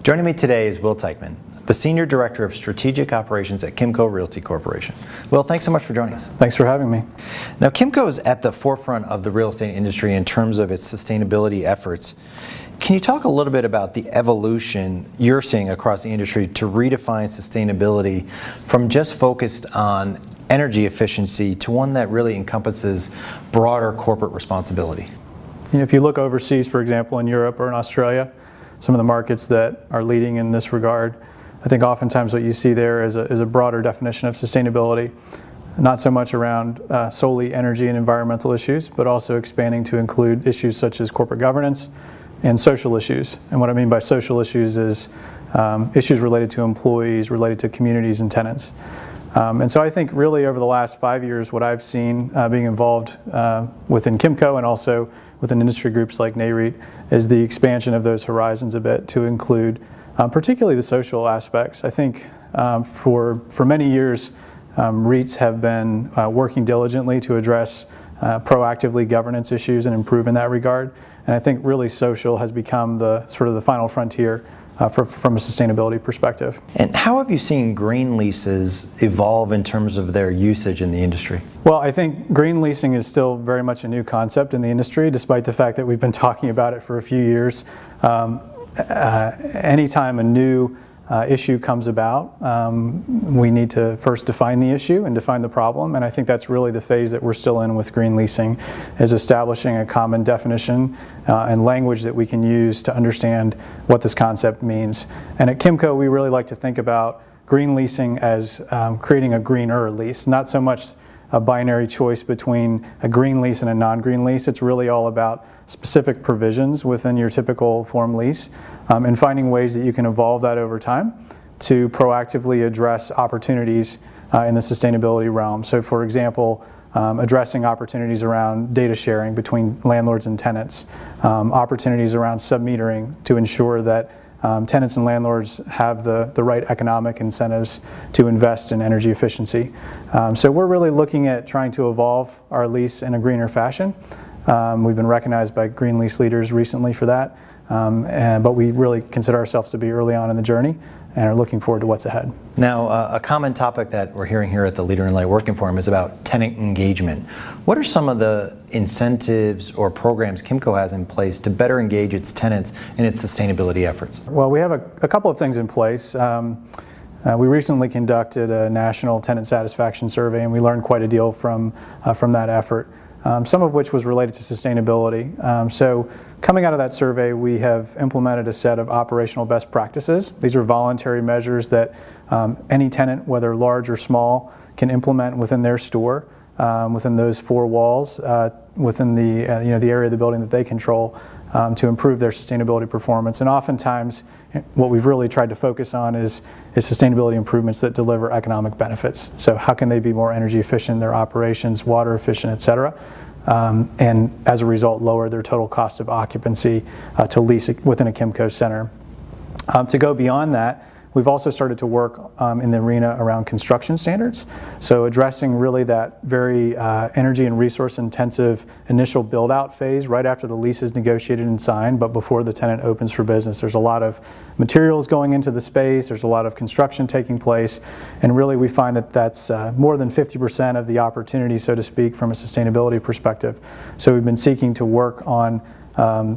Joining me today is Will Teichman, the Senior Director of Strategic Operations at Kimco Realty Corporation. Will, thanks so much for joining us. Thanks for having me. Now, Kimco is at the forefront of the real estate industry in terms of its sustainability efforts. Can you talk a little bit about the evolution you're seeing across the industry to redefine sustainability from just focused on energy efficiency to one that really encompasses broader corporate responsibility? If you look overseas, for example, in Europe or in Australia, some of the markets that are leading in this regard, I think oftentimes what you see there is a broader definition of sustainability, not so much around solely energy and environmental issues, but also expanding to include issues such as corporate governance and social issues. And what I mean by social issues is issues related to employees, related to communities and tenants. And so I think really over the last 5 years, what I've seen being involved within Kimco and also within industry groups like NAREIT is the expansion of those horizons a bit to include particularly the social aspects. I think for many years, REITs have been working diligently to address proactively governance issues and improve in that regard. And I think really social has become the sort of the final frontier from a sustainability perspective. And how have you seen green leases evolve in terms of their usage in the industry? Well, I think green leasing is still very much a new concept in the industry, despite the fact that we've been talking about it for a few years. Anytime a new issue comes about, we need to first define the issue and define the problem, and I think that's really the phase that we're still in with green leasing, is establishing a common definition and language that we can use to understand what this concept means. And at Kimco, we really like to think about green leasing as creating a greener lease, not so much a binary choice between a green lease and a non-green lease. It's really all about specific provisions within your typical form lease and finding ways that you can evolve that over time to proactively address opportunities in the sustainability realm. So for example, addressing opportunities around data sharing between landlords and tenants, opportunities around sub-metering to ensure that tenants and landlords have the right economic incentives to invest in energy efficiency. So we're really looking at trying to evolve our lease in a greener fashion. We've been recognized by green lease leaders recently for that, but we really consider ourselves to be early on in the journey and are looking forward to what's ahead. Now, a common topic that we're hearing here at the Leader in Light Working Forum is about tenant engagement. What are some of the incentives or programs Kimco has in place to better engage its tenants in its sustainability efforts? Well, we have a couple of things in place. We recently conducted a national tenant satisfaction survey, and we learned quite a deal from that effort. Some of which was related to sustainability. So coming out of that survey, we have implemented a set of operational best practices. These are voluntary measures that any tenant, whether large or small, can implement within their store, within those four walls, within the area of the building that they control, to improve their sustainability performance. And oftentimes, what we've really tried to focus on is sustainability improvements that deliver economic benefits. So how can they be more energy efficient in their operations, water efficient, et cetera, and as a result lower their total cost of occupancy to lease within a Kimco center. To go beyond that, we've also started to work in the arena around construction standards. So addressing really that very energy and resource intensive initial build out phase right after the lease is negotiated and signed, but before the tenant opens for business. There's a lot of materials going into the space, there's a lot of construction taking place, and really we find that that's more than 50% of the opportunity, so to speak, from a sustainability perspective. So we've been seeking to work on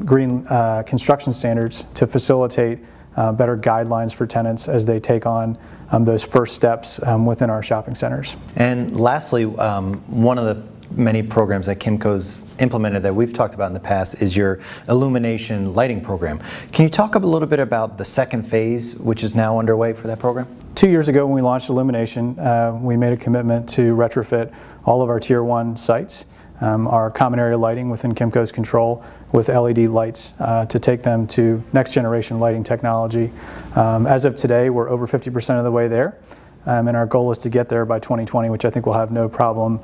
green construction standards to facilitate better guidelines for tenants as they take on those first steps within our shopping centers. And lastly, one of the many programs that Kimco's implemented that we've talked about in the past is your Illumination lighting program. Can you talk a little bit about the second phase, which is now underway for that program? 2 years ago when we launched Illumination, we made a commitment to retrofit all of our Tier 1 sites, our common area lighting within Kimco's control, with LED lights to take them to next generation lighting technology. As of today, we're over 50% of the way there, and our goal is to get there by 2020, which I think we'll have no problem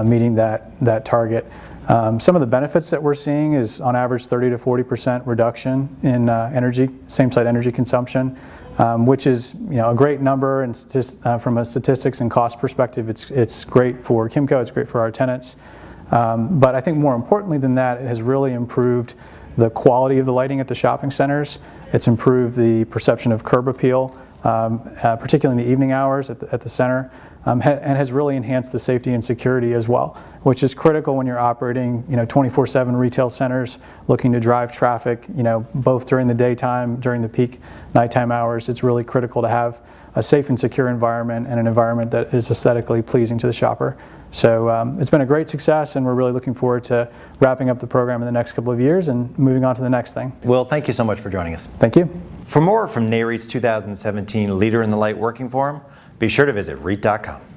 meeting that target. Some of the benefits that we're seeing is on average 30 to 40% reduction in same site energy consumption, which is a great number, and from a statistics and cost perspective, it's great for Kimco, it's great for our tenants. But I think more importantly than that, it has really improved the quality of the lighting at the shopping centers. It's improved the perception of curb appeal, particularly in the evening hours at the center, and has really enhanced the safety and security as well, which is critical when you're operating 24/7 retail centers, looking to drive traffic, both during the daytime, during the peak nighttime hours. It's really critical to have a safe and secure environment and an environment that is aesthetically pleasing to the shopper. So it's been a great success, and we're really looking forward to wrapping up the program in the next couple of years and moving on to the next thing. Will, thank you so much for joining us. Thank you. For more from NAREIT's 2017 Leader in the Light Working Forum, be sure to visit REIT.com.